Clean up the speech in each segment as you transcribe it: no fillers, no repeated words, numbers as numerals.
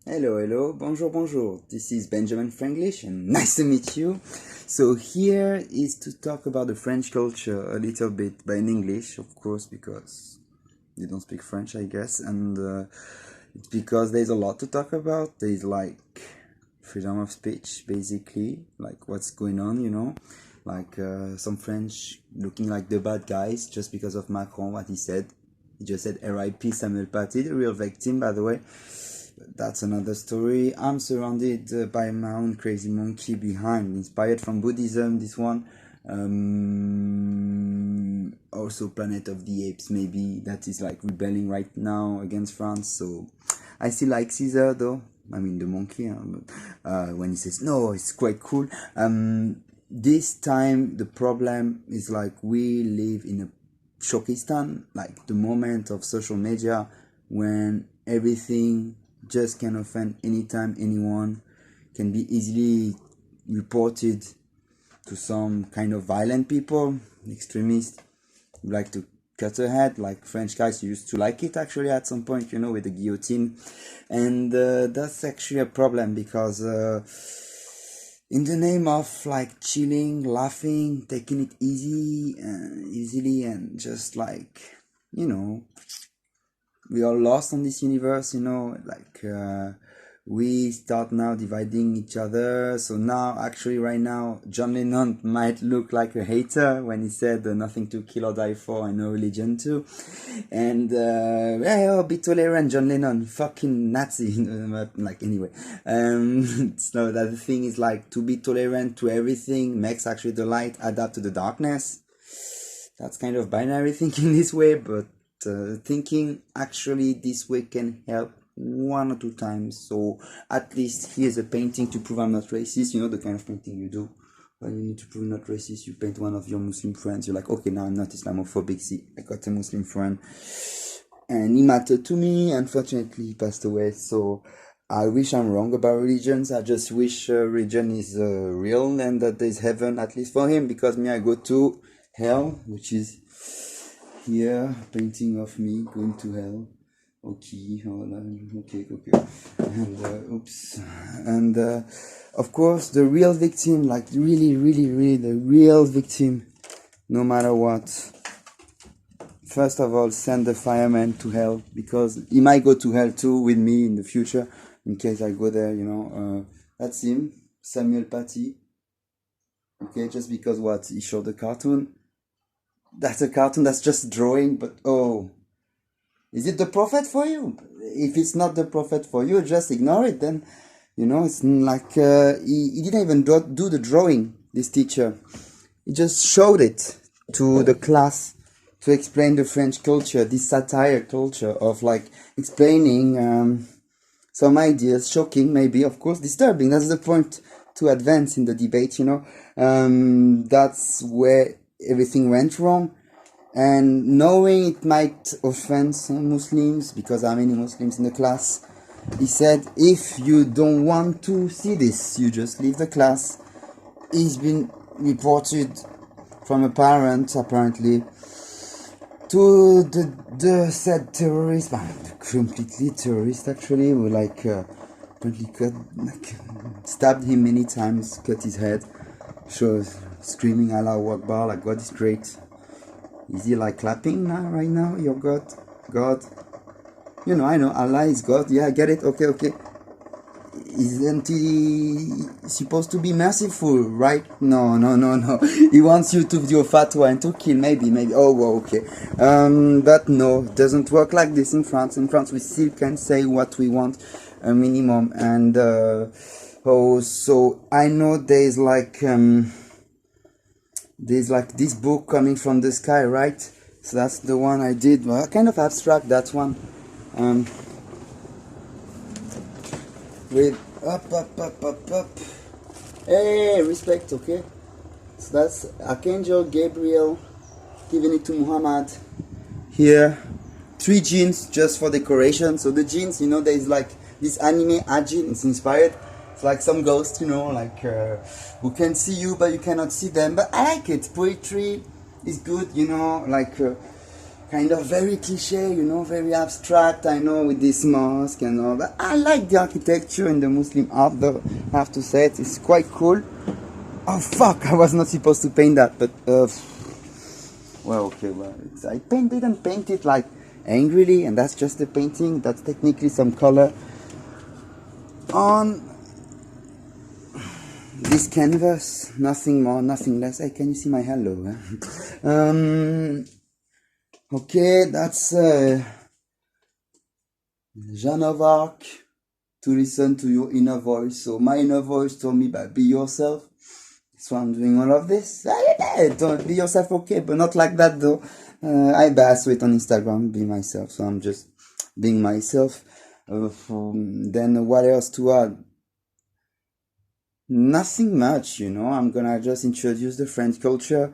Hello, hello, bonjour, bonjour. This is Benjamin Franglish and nice to meet you. So here is to talk about the French culture a little bit, but in English, of course, because you don't speak French, I guess, and it's because there's a lot to talk about. There's like freedom of speech, basically, like what's going on, like some French looking like the bad guys just because of Macron, what he said. He just said R.I.P. Samuel Paty, the real victim, by the way. That's another story. I'm surrounded by my own crazy monkey behind, inspired from Buddhism, this one. Also Planet of the Apes, maybe, that is like rebelling right now against France. So I still like Caesar, though. I mean, the monkey, when he says, no, it's quite cool. This time, the problem is like we live in a Shockistan, like the moment of social media when everything just can offend anytime anyone, can be easily reported to some kind of violent people, extremists who like to cut a head, like French guys used to like it actually at some point, with the guillotine. And that's actually a problem because in the name of like chilling, laughing, taking it easily and just like, we are lost on this universe, we start now dividing each other. So now, actually right now, John Lennon might look like a hater when he said nothing to kill or die for and no religion too. And, be tolerant, John Lennon, fucking Nazi. Like, anyway. So that the thing is like to be tolerant to everything makes actually the light adapt to the darkness. That's kind of binary thinking this way, but thinking actually this way can help one or two times. So at least here's a painting to prove I'm not racist. The kind of painting you do when you need to prove you're not racist. You paint one of your Muslim friends. You're like, okay, now I'm not Islamophobic. See, I got a Muslim friend and he mattered to me. Unfortunately, he passed away. So I wish I'm wrong about religions. I just wish religion is real and that there's heaven, at least for him, because me, I go to hell, which is here, painting of me going to hell. Okay, and oops, and of course the real victim, like really, the real victim, no matter what. First of all, send the fireman to hell, because he might go to hell too with me in the future, in case I go there. That's him, Samuel Paty. Okay, just because what he showed the cartoon. That's a cartoon, that's just drawing, but is it the prophet for you? If it's not the prophet for you, just ignore it then. It's like he didn't even do the drawing, this teacher. He just showed it to the class to explain the French culture, this satire culture of like explaining some ideas, shocking maybe, of course, disturbing. That's the point to advance in the debate, That's where everything went wrong, and knowing it might offend some Muslims, because there are many Muslims in the class, he said, if you don't want to see this, you just leave the class. He's been reported from a parent, apparently, to the said terrorist, completely terrorist actually, who stabbed him many times, cut his head, screaming Allahu Akbar, like God is great. Is he like clapping now, right now? Your God? I know Allah is God. Yeah, I get it. Okay. Isn't he supposed to be merciful, right? No. He wants you to do a fatwa and to kill, maybe. Oh, well, okay. But no, it doesn't work like this in France. In France, we still can say what we want, a minimum. And, so I know there's like this book coming from the sky, right? So that's the one I did. Well, kind of abstract, that one. With up. Hey, respect, okay? So that's Archangel Gabriel giving it to Muhammad. Here, 3 genes just for decoration. So the genes, there's like this anime Ajin, it's inspired. It's like some ghosts, who can see you but you cannot see them. But I like it. Poetry is good, kind of very cliche, you know, very abstract, I know, with this mosque and all, but I like the architecture in the Muslim art, though, I have to say it, it's quite cool. Oh fuck, I was not supposed to paint that, but, well, okay, well, I didn't paint it like angrily, and that's just a painting, that's technically some color on this canvas, nothing more, nothing less. Hey, can you see my halo? Okay, that's Jeanne of Arc, to listen to your inner voice. So my inner voice told me, be yourself. So I'm doing all of this. Don't be yourself, okay, but not like that though. I saw it on Instagram, be myself. So I'm just being myself. Then what else to add? Nothing much, you know. I'm gonna just introduce the French culture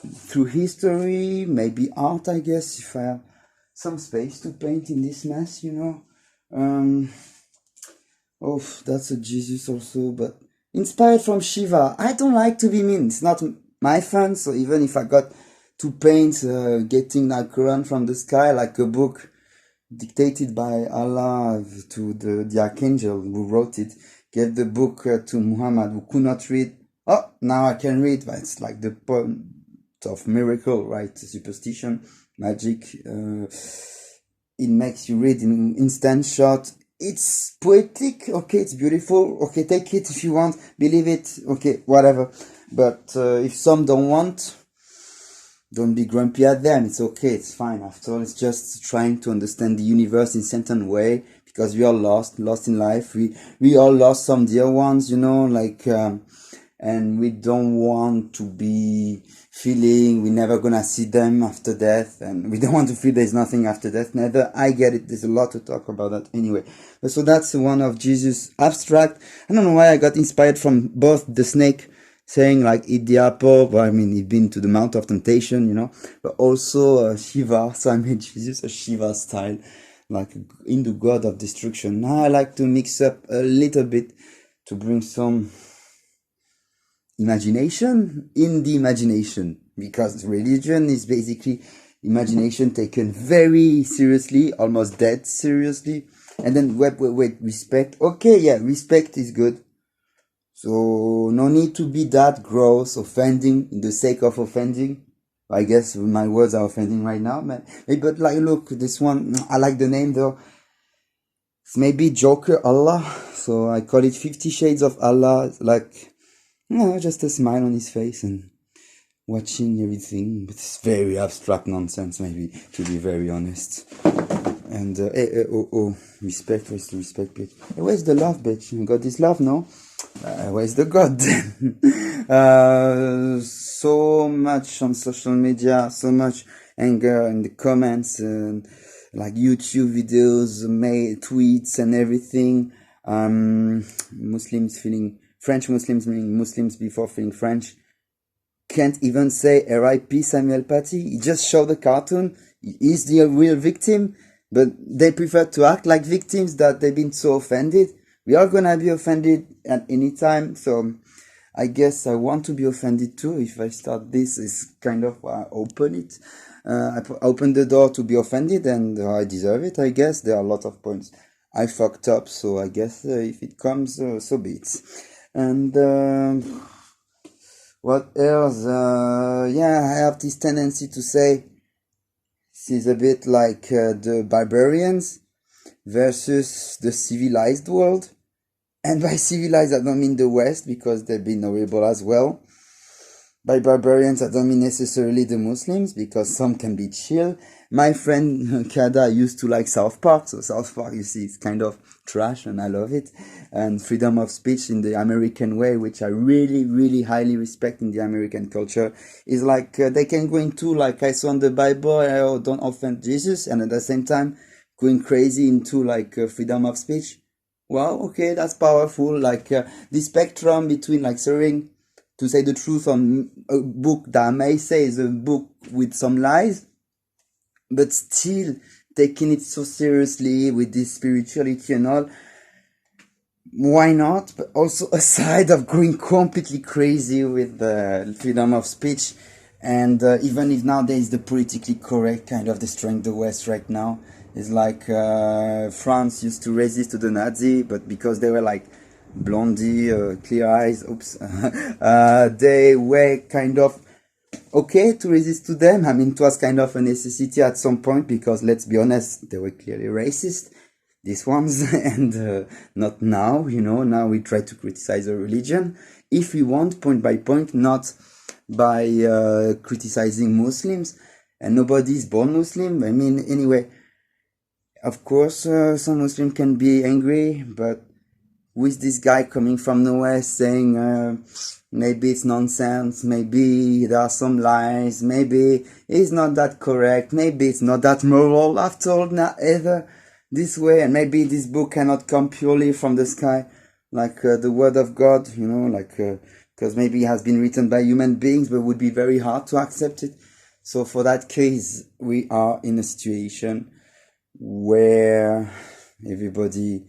through history, maybe art, I guess, if I have some space to paint in this mess, you know. Oh, that's a Jesus also, but inspired from Shiva. I don't like to be mean. It's not my fun, so even if I got to paint getting that Quran from the sky, like a book dictated by Allah to the archangel who wrote it, gave the book to Muhammad, who could not read. Oh, now I can read. But it's like the point of miracle, right? Superstition, magic. It makes you read in instant shot. It's poetic, okay, it's beautiful, okay, take it if you want, believe it, okay, whatever. But if some don't want, don't be grumpy at them, it's okay, it's fine. After all, it's just trying to understand the universe in a certain way, because we are lost in life. We all lost some dear ones, you know, like, and we don't want to be feeling we're never gonna see them after death, and we don't want to feel there's nothing after death neither. I get it, there's a lot to talk about that anyway. But so that's one of Jesus abstract. I don't know why I got inspired from both the snake saying like eat the apple, well, I mean, he'd been to the Mount of Temptation, you know, but also Shiva, so I made Jesus a Shiva style, like Hindu god of destruction. Now I like to mix up a little bit to bring some imagination in the imagination, because religion is basically imagination taken very seriously, almost dead seriously. And then wait, respect. Okay, yeah, respect is good. So no need to be that gross, offending in the sake of offending. I guess my words are offending right now, but like, look, this one, I like the name though. It's maybe Joker Allah, so I call it 50 Shades of Allah. It's like, no, just a smile on his face and watching everything. But it's very abstract nonsense, maybe, to be very honest. And, respect, where's the respect bitch? Hey, where's the love bitch? You got this love, no? Where's the God then? So much on social media, so much anger in the comments, and like YouTube videos, tweets and everything. French Muslims meaning Muslims before feeling French can't even say R.I.P. Samuel Paty. He just showed the cartoon. He's the real victim, but they prefer to act like victims that they've been so offended. We are gonna be offended at any time, so I guess I want to be offended too. If I start this, is kind of open it. I open the door to be offended, and I deserve it, I guess. There are a lot of points I fucked up, so I guess if it comes, so be it. And what else? Yeah, I have this tendency to say this is a bit like the barbarians versus the civilized world. And by civilized, I don't mean the West, because they've been horrible as well. By barbarians, I don't mean necessarily the Muslims, because some can be chill. My friend Kada used to like South Park, so South Park, you see, it's kind of trash, and I love it. And freedom of speech in the American way, which I really, really highly respect in the American culture, is like they can go into, like I saw in the Bible, don't offend Jesus, and at the same time going crazy into like freedom of speech. Well, okay, that's powerful. Like the spectrum between like saying, to say the truth on a book that I may say is a book with some lies, but still taking it so seriously with this spirituality and all. Why not? But also aside of going completely crazy with the freedom of speech, And even if nowadays the politically correct kind of destroying the West right now is like France used to resist to the Nazi, but because they were like blondie, clear eyes, oops, they were kind of okay to resist to them. I mean, it was kind of a necessity at some point because, let's be honest, they were clearly racist, these ones, and not now, you know. Now we try to criticize a religion if we want, point by point, not by criticizing Muslims, and nobody is born Muslim. I mean, anyway, of course, some Muslim can be angry, but with this guy coming from the West saying maybe it's nonsense, maybe there are some lies, maybe it's not that correct, maybe it's not that moral after all, not either this way, and maybe this book cannot come purely from the sky, like the word of God, you know, like because maybe it has been written by human beings, but would be very hard to accept it. So for that case, we are in a situation where everybody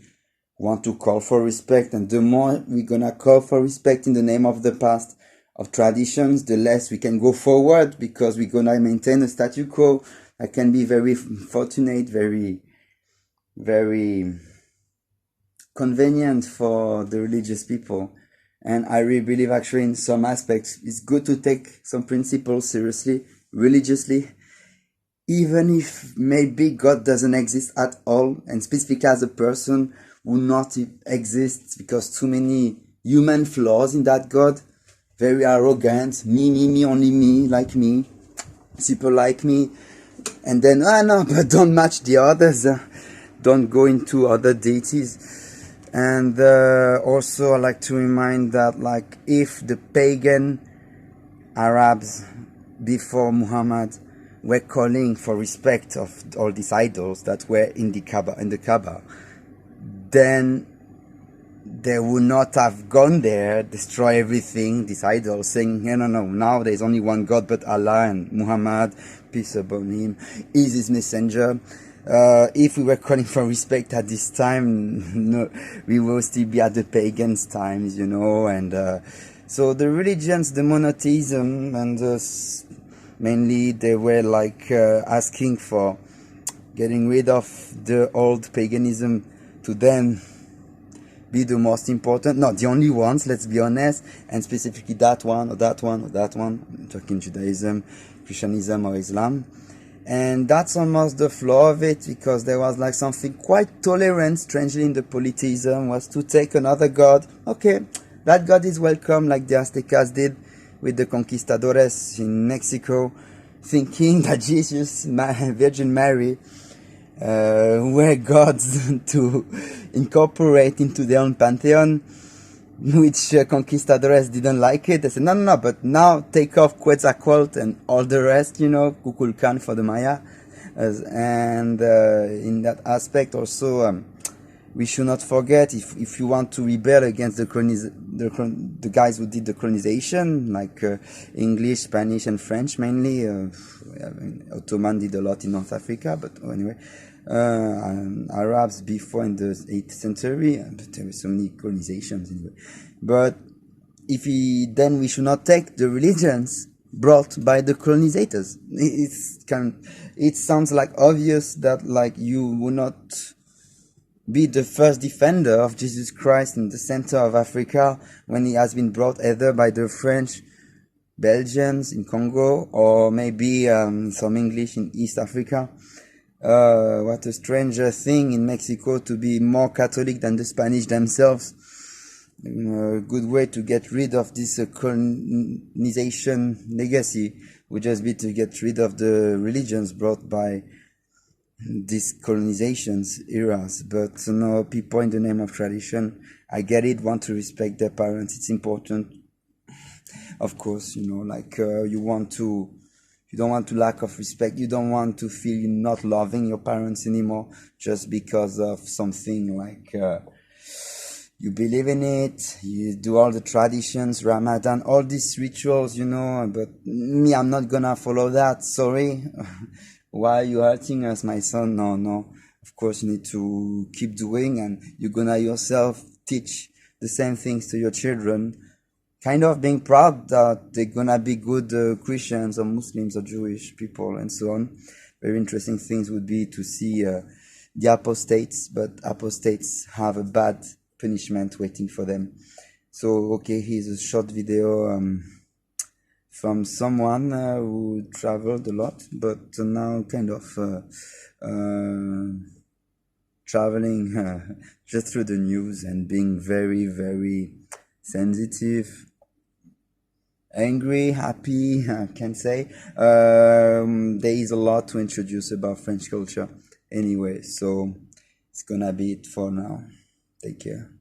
want to call for respect, and the more we're gonna call for respect in the name of the past, of traditions, the less we can go forward, because we're gonna maintain a statu quo that can be very fortunate, very convenient for the religious people. And I really believe actually in some aspects it's good to take some principles seriously, religiously, even if maybe God doesn't exist at all, and specifically as a person who not exists, because too many human flaws in that God, very arrogant, me, only me, like me, people like me, and then, no, but don't match the others, don't go into other deities. And also I like to remind that, like, if the pagan Arabs before Muhammad were calling for respect of all these idols that were in the Kaaba, then they would not have gone there, destroy everything, these idols, saying, no, now there's only one God but Allah, and Muhammad, peace upon him, is his messenger. If we were calling for respect at this time, no, we will still be at the pagans' times, you know. And so the religions, the monotheism, and mainly they were like asking for getting rid of the old paganism, to them be the most important, not the only ones, let's be honest, and specifically that one or that one or that one. I'm talking Judaism, Christianism, or Islam. And that's almost the flaw of it, because there was like something quite tolerant, strangely, in the polytheism, was to take another god. Okay, that god is welcome, like the Aztecas did with the conquistadores in Mexico, thinking that Jesus, Virgin Mary, were gods to incorporate into their own pantheon, which conquistadores didn't like it. They said, no, but now take off Quetzalcoatl and all the rest, you know, Kukulkan for the Maya. And in that aspect also, we should not forget, if you want to rebel against the guys who did the colonization, like English, Spanish, and French mainly. Ottoman did a lot in North Africa, but anyway, Arabs before in the 8th century, but there were so many colonizations anyway. But then we should not take the religions brought by the colonizators. It sounds like obvious that, like, you will not be the first defender of Jesus Christ in the center of Africa when he has been brought either by the French, Belgians in Congo, or maybe some English in East Africa. What a strange thing in Mexico to be more Catholic than the Spanish themselves. A good way to get rid of this colonization legacy would just be to get rid of the religions brought by these colonizations eras. But no, people in the name of tradition, I get it, want to respect their parents, it's important, of course, you know, like you don't want to lack of respect, you don't want to feel you're not loving your parents anymore just because of something like you believe in it, you do all the traditions, Ramadan, all these rituals, you know, but me, I'm not gonna follow that, sorry. Why are you hurting us, my son? No. Of course, you need to keep doing, and you're gonna yourself teach the same things to your children. kind of being proud that they're gonna be good Christians or Muslims or Jewish people and so on. Very interesting things would be to see the apostates, but apostates have a bad punishment waiting for them. So, okay, here's a short video from someone who traveled a lot, but now kind of traveling just through the news and being very, very sensitive, angry, happy, I can say. There is a lot to introduce about French culture anyway, so it's gonna be it for now. Take care.